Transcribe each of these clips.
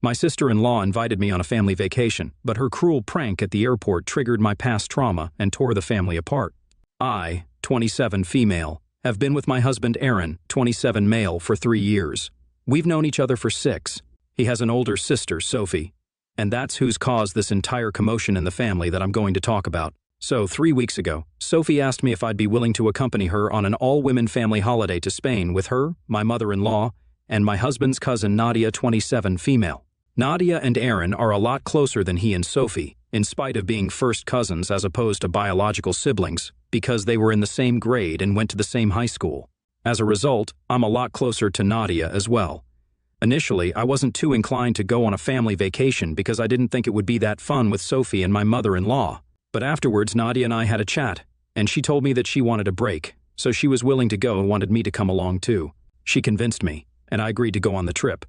My sister-in-law invited me on a family vacation, but her cruel prank at the airport triggered my past trauma and tore the family apart. I, 27 female, have been with my husband Aaron, 27 male, for 3 years. We've known each other for 6. He has an older sister, Sophie. And that's who's caused this entire commotion in the family that I'm going to talk about. So 3 weeks ago, Sophie asked me if I'd be willing to accompany her on an all-women family holiday to Spain with her, my mother-in-law, and my husband's cousin Nadia, 27 female. Nadia and Aaron are a lot closer than he and Sophie, in spite of being first cousins as opposed to biological siblings, because they were in the same grade and went to the same high school. As a result, I'm a lot closer to Nadia as well. Initially, I wasn't too inclined to go on a family vacation because I didn't think it would be that fun with Sophie and my mother-in-law. But afterwards, Nadia and I had a chat, and she told me that she wanted a break, so she was willing to go and wanted me to come along too. She convinced me, and I agreed to go on the trip.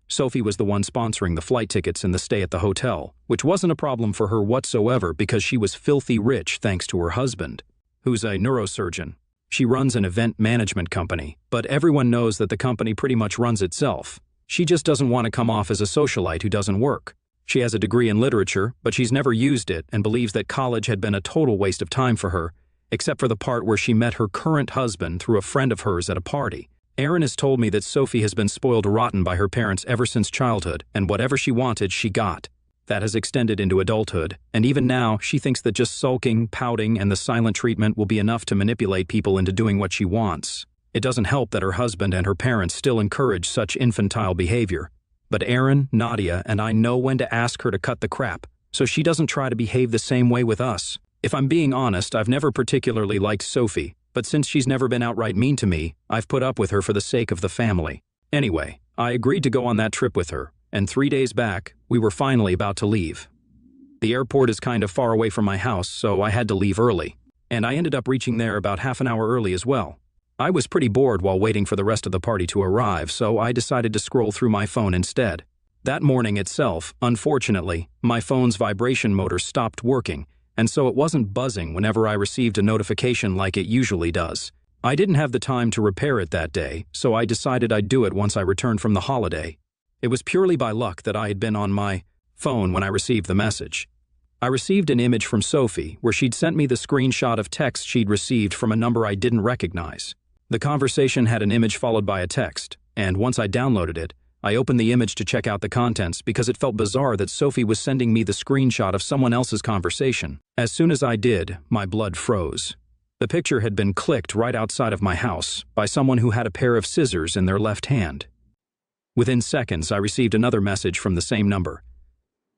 Sophie was the one sponsoring the flight tickets and the stay at the hotel, which wasn't a problem for her whatsoever because she was filthy rich thanks to her husband, who's a neurosurgeon. She runs an event management company, but everyone knows that the company pretty much runs itself. She just doesn't want to come off as a socialite who doesn't work. She has a degree in literature, but she's never used it and believes that college had been a total waste of time for her, except for the part where she met her current husband through a friend of hers at a party. Aaron has told me that Sophie has been spoiled rotten by her parents ever since childhood, and whatever she wanted, she got. That has extended into adulthood, and even now, she thinks that just sulking, pouting, and the silent treatment will be enough to manipulate people into doing what she wants. It doesn't help that her husband and her parents still encourage such infantile behavior. But Aaron, Nadia, and I know when to ask her to cut the crap, so she doesn't try to behave the same way with us. If I'm being honest, I've never particularly liked Sophie, but since she's never been outright mean to me, I've put up with her for the sake of the family. Anyway, I agreed to go on that trip with her, and 3 days back, we were finally about to leave. The airport is kind of far away from my house, so I had to leave early, and I ended up reaching there about half an hour early as well. I was pretty bored while waiting for the rest of the party to arrive, so I decided to scroll through my phone instead. That morning itself, unfortunately, my phone's vibration motor stopped working, and so it wasn't buzzing whenever I received a notification like it usually does. I didn't have the time to repair it that day, so I decided I'd do it once I returned from the holiday. It was purely by luck that I had been on my phone when I received the message. I received an image from Sophie where she'd sent me the screenshot of text she'd received from a number I didn't recognize. The conversation had an image followed by a text, and once I downloaded it, I opened the image to check out the contents because it felt bizarre that Sophie was sending me the screenshot of someone else's conversation. As soon as I did, my blood froze. The picture had been clicked right outside of my house by someone who had a pair of scissors in their left hand. Within seconds, I received another message from the same number.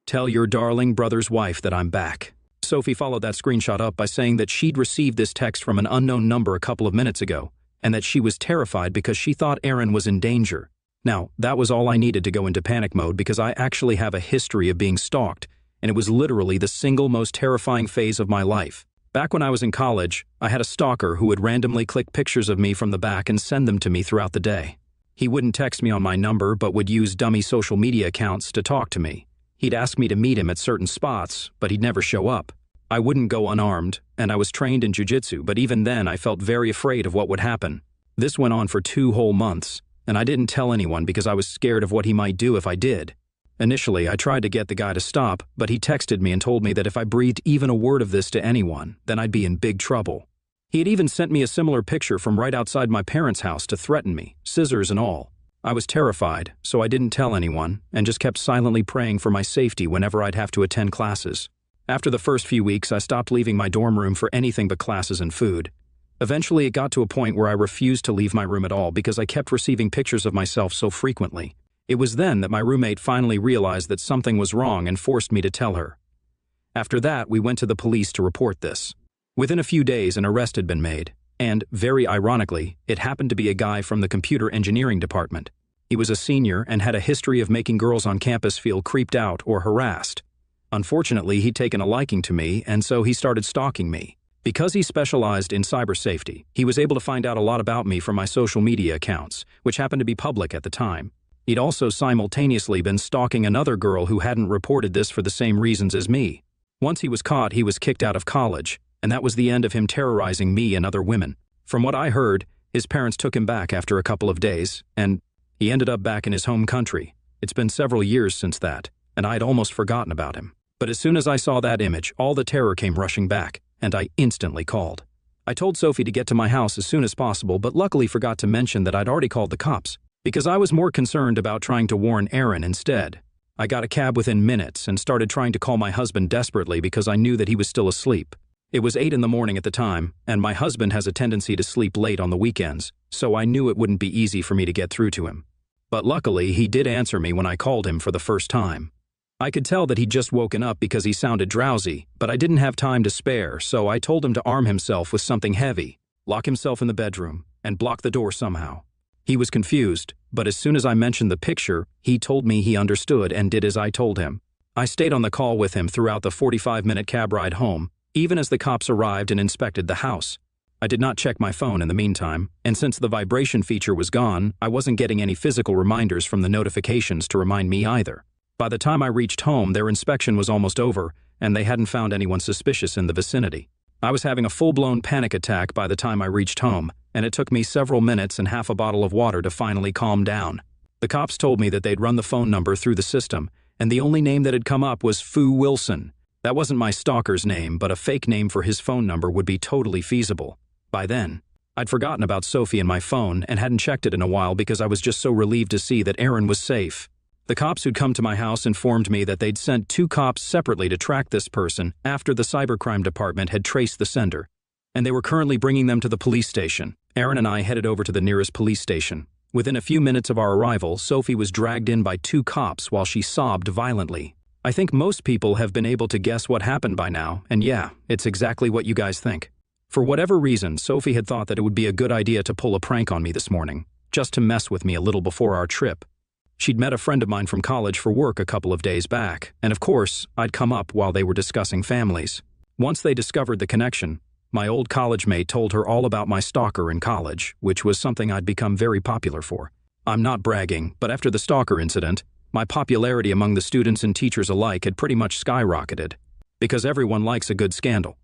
"Tell your darling brother's wife that I'm back." Sophie followed that screenshot up by saying that she'd received this text from an unknown number a couple of minutes ago, and that she was terrified because she thought Aaron was in danger. Now, that was all I needed to go into panic mode because I actually have a history of being stalked, and it was literally the single most terrifying phase of my life. Back when I was in college, I had a stalker who would randomly click pictures of me from the back and send them to me throughout the day. He wouldn't text me on my number but would use dummy social media accounts to talk to me. He'd ask me to meet him at certain spots, but he'd never show up. I wouldn't go unarmed, and I was trained in jiu-jitsu, but even then I felt very afraid of what would happen. This went on for 2 whole months, and I didn't tell anyone because I was scared of what he might do if I did. Initially, I tried to get the guy to stop, but he texted me and told me that if I breathed even a word of this to anyone, then I'd be in big trouble. He had even sent me a similar picture from right outside my parents' house to threaten me, scissors and all. I was terrified, so I didn't tell anyone, and just kept silently praying for my safety whenever I'd have to attend classes. After the first few weeks, I stopped leaving my dorm room for anything but classes and food. Eventually, it got to a point where I refused to leave my room at all because I kept receiving pictures of myself so frequently. It was then that my roommate finally realized that something was wrong and forced me to tell her. After that, we went to the police to report this. Within a few days, an arrest had been made, and, very ironically, it happened to be a guy from the computer engineering department. He was a senior and had a history of making girls on campus feel creeped out or harassed. Unfortunately, he'd taken a liking to me, and so he started stalking me. Because he specialized in cyber safety, he was able to find out a lot about me from my social media accounts, which happened to be public at the time. He'd also simultaneously been stalking another girl who hadn't reported this for the same reasons as me. Once he was caught, he was kicked out of college, and that was the end of him terrorizing me and other women. From what I heard, his parents took him back after a couple of days, and he ended up back in his home country. It's been several years since that, and I'd almost forgotten about him. But as soon as I saw that image, all the terror came rushing back, and I instantly called. I told Sophie to get to my house as soon as possible, but luckily forgot to mention that I'd already called the cops, because I was more concerned about trying to warn Aaron instead. I got a cab within minutes and started trying to call my husband desperately because I knew that he was still asleep. It was 8 in the morning at the time, and my husband has a tendency to sleep late on the weekends, so I knew it wouldn't be easy for me to get through to him. But luckily, he did answer me when I called him for the first time. I could tell that he'd just woken up because he sounded drowsy, but I didn't have time to spare, so I told him to arm himself with something heavy, lock himself in the bedroom, and block the door somehow. He was confused, but as soon as I mentioned the picture, he told me he understood and did as I told him. I stayed on the call with him throughout the 45-minute cab ride home, even as the cops arrived and inspected the house. I did not check my phone in the meantime, and since the vibration feature was gone, I wasn't getting any physical reminders from the notifications to remind me either. By the time I reached home, their inspection was almost over, and they hadn't found anyone suspicious in the vicinity. I was having a full-blown panic attack by the time I reached home, and it took me several minutes and half a bottle of water to finally calm down. The cops told me that they'd run the phone number through the system, and the only name that had come up was Fu Wilson. That wasn't my stalker's name, but a fake name for his phone number would be totally feasible. By then, I'd forgotten about Sophie and my phone and hadn't checked it in a while because I was just so relieved to see that Aaron was safe. The cops who'd come to my house informed me that they'd sent 2 cops separately to track this person after the cybercrime department had traced the sender, and they were currently bringing them to the police station. Aaron and I headed over to the nearest police station. Within a few minutes of our arrival, Sophie was dragged in by 2 cops while she sobbed violently. I think most people have been able to guess what happened by now, and yeah, it's exactly what you guys think. For whatever reason, Sophie had thought that it would be a good idea to pull a prank on me this morning, just to mess with me a little before our trip. She'd met a friend of mine from college for work a couple of days back, and of course, I'd come up while they were discussing families. Once they discovered the connection, my old college mate told her all about my stalker in college, which was something I'd become very popular for. I'm not bragging, but after the stalker incident, my popularity among the students and teachers alike had pretty much skyrocketed, because everyone likes a good scandal.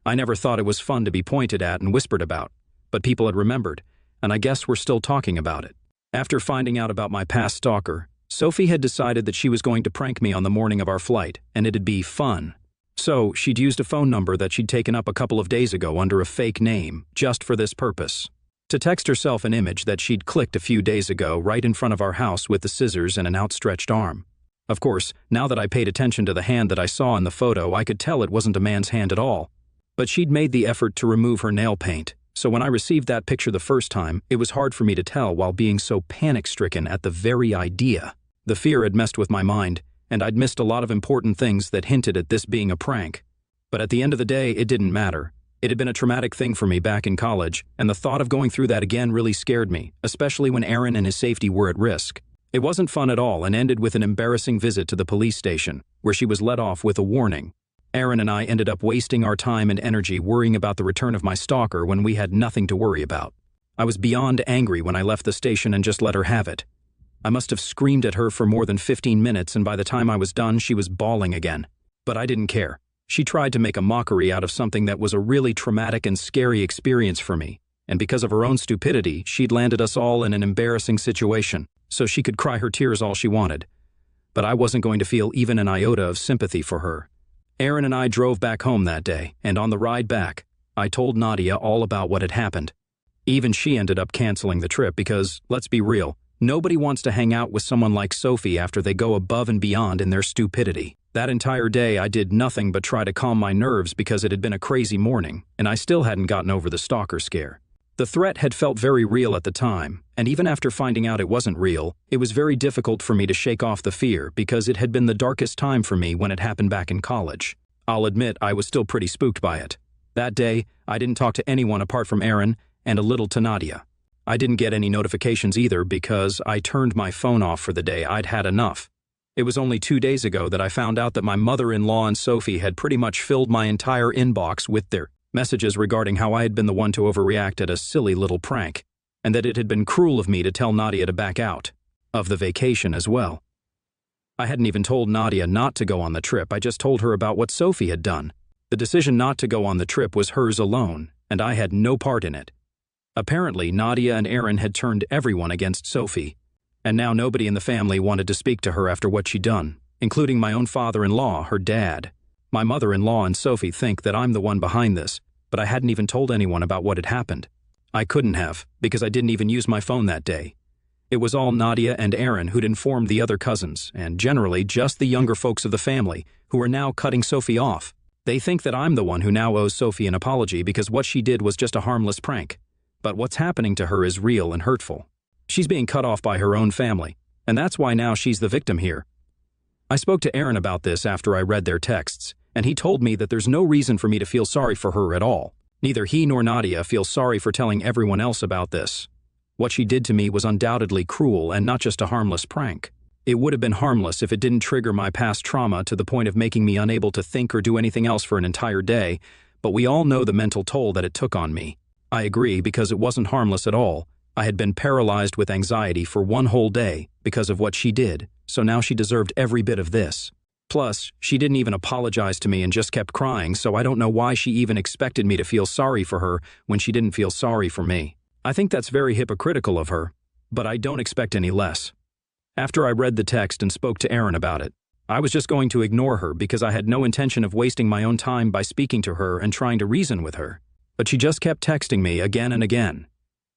I never thought it was fun to be pointed at and whispered about, but people had remembered, and I guess we're still talking about it. After finding out about my past stalker, Sophie had decided that she was going to prank me on the morning of our flight, and it'd be fun. So she'd used a phone number that she'd taken up a couple of days ago under a fake name, just for this purpose. To text herself an image that she'd clicked a few days ago right in front of our house with the scissors and an outstretched arm. Of course, now that I paid attention to the hand that I saw in the photo, I could tell it wasn't a man's hand at all. But she'd made the effort to remove her nail paint, so when I received that picture the first time, it was hard for me to tell while being so panic-stricken at the very idea. The fear had messed with my mind, and I'd missed a lot of important things that hinted at this being a prank. But at the end of the day, it didn't matter. It had been a traumatic thing for me back in college, and the thought of going through that again really scared me, especially when Aaron and his safety were at risk. It wasn't fun at all and ended with an embarrassing visit to the police station, where she was let off with a warning. Aaron and I ended up wasting our time and energy worrying about the return of my stalker when we had nothing to worry about. I was beyond angry when I left the station and just let her have it. I must have screamed at her for more than 15 minutes, and by the time I was done, she was bawling again. But I didn't care. She tried to make a mockery out of something that was a really traumatic and scary experience for me, and because of her own stupidity, she'd landed us all in an embarrassing situation, so she could cry her tears all she wanted. But I wasn't going to feel even an iota of sympathy for her. Aaron and I drove back home that day, and on the ride back, I told Nadia all about what had happened. Even she ended up canceling the trip because, let's be real, nobody wants to hang out with someone like Sophie after they go above and beyond in their stupidity. That entire day, I did nothing but try to calm my nerves because it had been a crazy morning, and I still hadn't gotten over the stalker scare. The threat had felt very real at the time, and even after finding out it wasn't real, it was very difficult for me to shake off the fear because it had been the darkest time for me when it happened back in college. I'll admit I was still pretty spooked by it. That day, I didn't talk to anyone apart from Aaron and a little to Nadia. I didn't get any notifications either because I turned my phone off for the day. I'd had enough. It was only 2 days ago that I found out that my mother-in-law and Sophie had pretty much filled my entire inbox with their messages regarding how I had been the one to overreact at a silly little prank, and that it had been cruel of me to tell Nadia to back out of the vacation as well. I hadn't even told Nadia not to go on the trip. I just told her about what Sophie had done. The decision not to go on the trip was hers alone, and I had no part in it. Apparently, Nadia and Aaron had turned everyone against Sophie. And now nobody in the family wanted to speak to her after what she'd done, including my own father-in-law, her dad. My mother-in-law and Sophie think that I'm the one behind this, but I hadn't even told anyone about what had happened. I couldn't have, because I didn't even use my phone that day. It was all Nadia and Aaron who'd informed the other cousins, and generally just the younger folks of the family, who are now cutting Sophie off. They think that I'm the one who now owes Sophie an apology because what she did was just a harmless prank. But what's happening to her is real and hurtful. She's being cut off by her own family, and that's why now she's the victim here. I spoke to Aaron about this after I read their texts, and he told me that there's no reason for me to feel sorry for her at all. Neither he nor Nadia feel sorry for telling everyone else about this. What she did to me was undoubtedly cruel and not just a harmless prank. It would have been harmless if it didn't trigger my past trauma to the point of making me unable to think or do anything else for an entire day, but we all know the mental toll that it took on me. I agree, because it wasn't harmless at all. I had been paralyzed with anxiety for one whole day because of what she did, so now she deserved every bit of this. Plus, she didn't even apologize to me and just kept crying, so I don't know why she even expected me to feel sorry for her when she didn't feel sorry for me. I think that's very hypocritical of her, but I don't expect any less. After I read the text and spoke to Aaron about it, I was just going to ignore her because I had no intention of wasting my own time by speaking to her and trying to reason with her. But she just kept texting me again and again.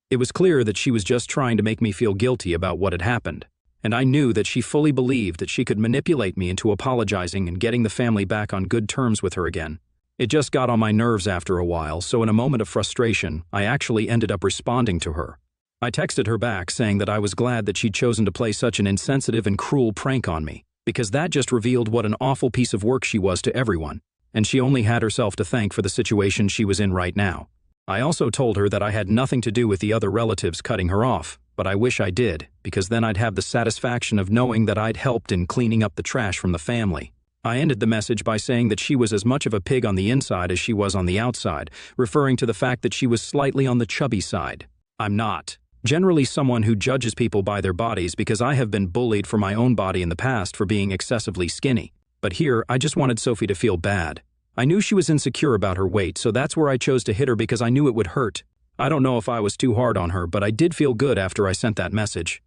It was clear that she was just trying to make me feel guilty about what had happened, and I knew that she fully believed that she could manipulate me into apologizing and getting the family back on good terms with her again. It just got on my nerves after a while, so in a moment of frustration, I actually ended up responding to her. I texted her back saying that I was glad that she'd chosen to play such an insensitive and cruel prank on me, because that just revealed what an awful piece of work she was to everyone, and she only had herself to thank for the situation she was in right now. I also told her that I had nothing to do with the other relatives cutting her off, but I wish I did, because then I'd have the satisfaction of knowing that I'd helped in cleaning up the trash from the family. I ended the message by saying that she was as much of a pig on the inside as she was on the outside, referring to the fact that she was slightly on the chubby side. I'm not. Generally someone who judges people by their bodies, because I have been bullied for my own body in the past for being excessively skinny. But here, I just wanted Sophie to feel bad. I knew she was insecure about her weight, so that's where I chose to hit her because I knew it would hurt. I don't know if I was too hard on her, but I did feel good after I sent that message.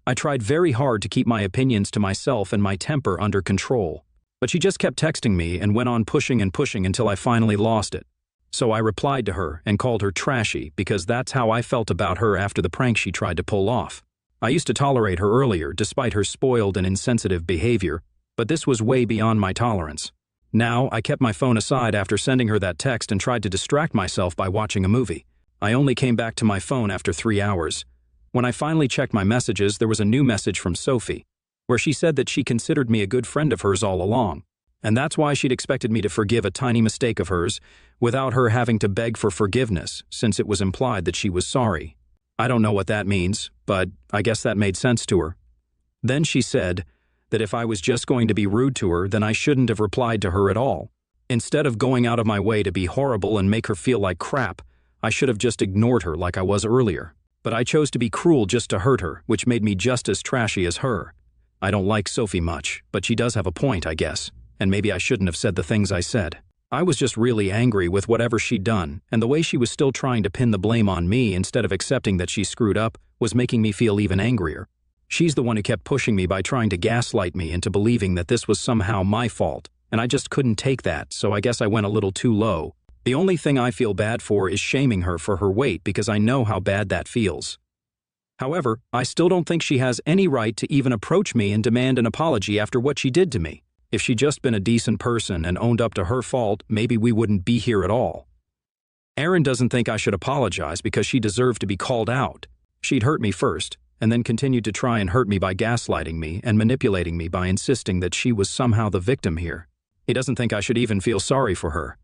I tried very hard to keep my opinions to myself and my temper under control. But she just kept texting me and went on pushing and pushing until I finally lost it. So I replied to her and called her trashy because that's how I felt about her after the prank she tried to pull off. I used to tolerate her earlier despite her spoiled and insensitive behavior, but this was way beyond my tolerance. Now, I kept my phone aside after sending her that text and tried to distract myself by watching a movie. I only came back to my phone after 3 hours. When I finally checked my messages, there was a new message from Sophie, where she said that she considered me a good friend of hers all along, and that's why she'd expected me to forgive a tiny mistake of hers without her having to beg for forgiveness, since it was implied that she was sorry. I don't know what that means, but I guess that made sense to her. Then she said that if I was just going to be rude to her, then I shouldn't have replied to her at all. Instead of going out of my way to be horrible and make her feel like crap, I should have just ignored her like I was earlier. But I chose to be cruel just to hurt her, which made me just as trashy as her. I don't like Sophie much, but she does have a point, I guess, and maybe I shouldn't have said the things I said. I was just really angry with whatever she'd done, and the way she was still trying to pin the blame on me instead of accepting that she screwed up was making me feel even angrier. She's the one who kept pushing me by trying to gaslight me into believing that this was somehow my fault, and I just couldn't take that, so I guess I went a little too low. The only thing I feel bad for is shaming her for her weight because I know how bad that feels. However, I still don't think she has any right to even approach me and demand an apology after what she did to me. If she'd just been a decent person and owned up to her fault, maybe we wouldn't be here at all. Aaron doesn't think I should apologize because she deserved to be called out. She'd hurt me first, and then continued to try and hurt me by gaslighting me and manipulating me by insisting that she was somehow the victim here. He doesn't think I should even feel sorry for her.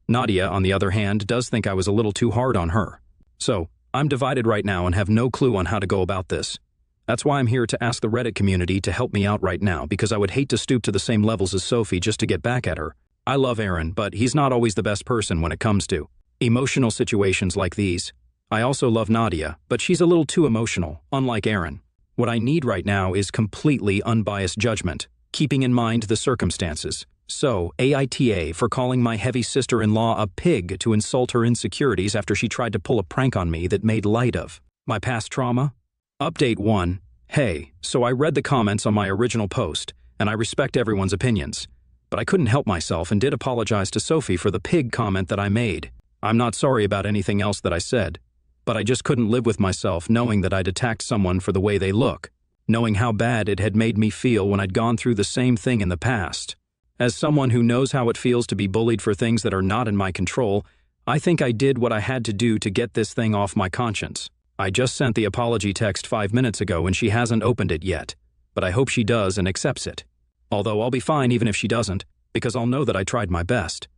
Nadia, on the other hand, does think I was a little too hard on her. So, I'm divided right now and have no clue on how to go about this. That's why I'm here to ask the Reddit community to help me out right now, because I would hate to stoop to the same levels as Sophie just to get back at her. I love Aaron, but he's not always the best person when it comes to emotional situations like these. I also love Nadia, but she's a little too emotional, unlike Aaron. What I need right now is completely unbiased judgment, keeping in mind the circumstances. So, AITA for calling my heavy sister-in-law a pig to insult her insecurities after she tried to pull a prank on me that made light of my past trauma. Update 1. Hey, so I read the comments on my original post, and I respect everyone's opinions. But I couldn't help myself and did apologize to Sophie for the pig comment that I made. I'm not sorry about anything else that I said, but I just couldn't live with myself knowing that I'd attacked someone for the way they look, knowing how bad it had made me feel when I'd gone through the same thing in the past. As someone who knows how it feels to be bullied for things that are not in my control, I think I did what I had to do to get this thing off my conscience. I just sent the apology text 5 minutes ago and she hasn't opened it yet, but I hope she does and accepts it. Although I'll be fine even if she doesn't, because I'll know that I tried my best.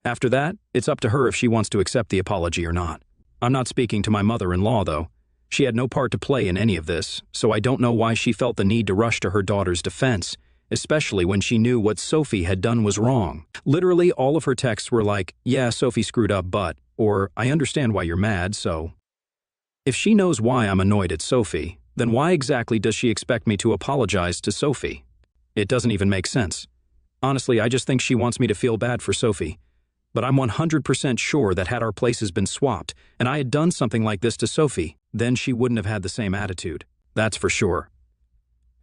After that, it's up to her if she wants to accept the apology or not. I'm not speaking to my mother-in-law, though. She had no part to play in any of this, so I don't know why she felt the need to rush to her daughter's defense, especially when she knew what Sophie had done was wrong. Literally, all of her texts were like, yeah, Sophie screwed up, but, or, I understand why you're mad, so. If she knows why I'm annoyed at Sophie, then why exactly does she expect me to apologize to Sophie? It doesn't even make sense. Honestly, I just think she wants me to feel bad for Sophie. But I'm 100% sure that had our places been swapped, and I had done something like this to Sophie, then she wouldn't have had the same attitude. That's for sure.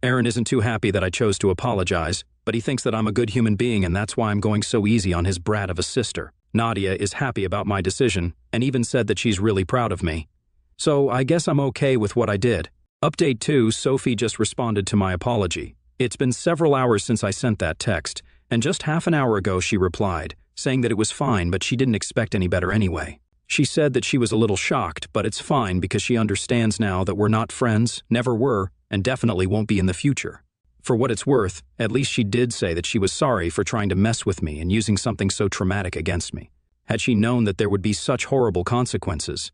Aaron isn't too happy that I chose to apologize, but he thinks that I'm a good human being and that's why I'm going so easy on his brat of a sister. Nadia is happy about my decision, and even said that she's really proud of me. So I guess I'm okay with what I did. Update 2, Sophie just responded to my apology. It's been several hours since I sent that text, and just half an hour ago she replied, saying that it was fine but she didn't expect any better anyway. She said that she was a little shocked, but it's fine because she understands now that we're not friends, never were, and definitely won't be in the future. For what it's worth, at least she did say that she was sorry for trying to mess with me and using something so traumatic against me. Had she known that there would be such horrible consequences,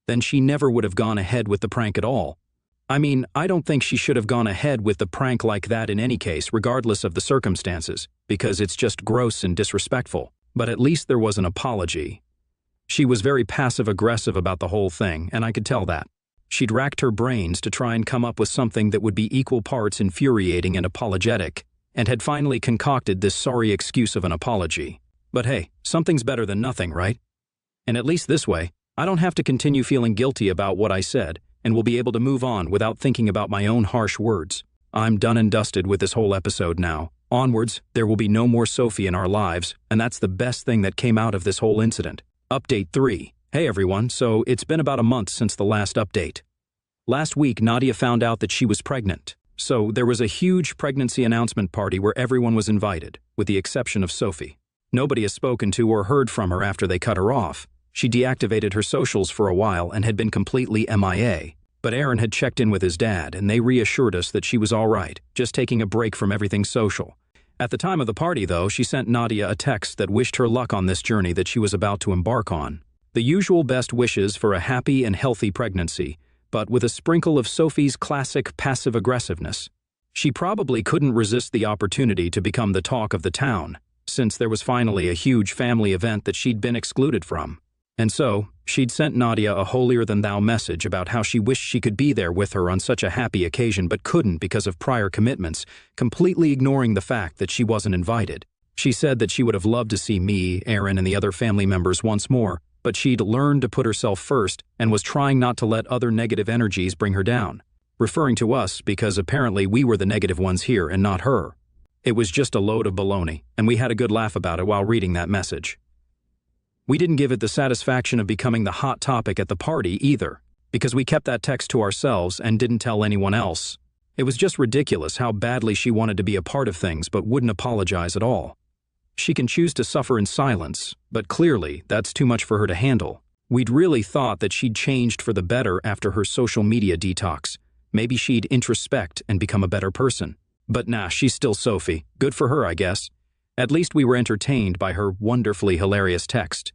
then she never would have gone ahead with the prank at all. I mean, I don't think she should have gone ahead with the prank like that in any case, regardless of the circumstances, because it's just gross and disrespectful. But at least there was an apology. She was very passive-aggressive about the whole thing, and I could tell that. She'd racked her brains to try and come up with something that would be equal parts infuriating and apologetic, and had finally concocted this sorry excuse of an apology. But hey, something's better than nothing, right? And at least this way, I don't have to continue feeling guilty about what I said, and will be able to move on without thinking about my own harsh words. I'm done and dusted with this whole episode now. Onwards, there will be no more Sophie in our lives, and that's the best thing that came out of this whole incident. Update 3. Hey everyone, so it's been about a month since the last update. Last week, Nadia found out that she was pregnant. So there was a huge pregnancy announcement party where everyone was invited, with the exception of Sophie. Nobody has spoken to or heard from her after they cut her off. She deactivated her socials for a while and had been completely MIA. But Aaron had checked in with his dad, and they reassured us that she was all right, just taking a break from everything social. At the time of the party, though, she sent Nadia a text that wished her luck on this journey that she was about to embark on. The usual best wishes for a happy and healthy pregnancy, but with a sprinkle of Sophie's classic passive-aggressiveness. She probably couldn't resist the opportunity to become the talk of the town, since there was finally a huge family event that she'd been excluded from. And so, she'd sent Nadia a holier-than-thou message about how she wished she could be there with her on such a happy occasion but couldn't because of prior commitments, completely ignoring the fact that she wasn't invited. She said that she would have loved to see me, Aaron, and the other family members once more, but she'd learned to put herself first and was trying not to let other negative energies bring her down, referring to us because apparently we were the negative ones here and not her. It was just a load of baloney, and we had a good laugh about it while reading that message. We didn't give it the satisfaction of becoming the hot topic at the party either, because we kept that text to ourselves and didn't tell anyone else. It was just ridiculous how badly she wanted to be a part of things but wouldn't apologize at all. She can choose to suffer in silence, but clearly that's too much for her to handle. We'd really thought that she'd changed for the better after her social media detox. Maybe she'd introspect and become a better person. But nah, she's still Sophie. Good for her, I guess. At least we were entertained by her wonderfully hilarious text.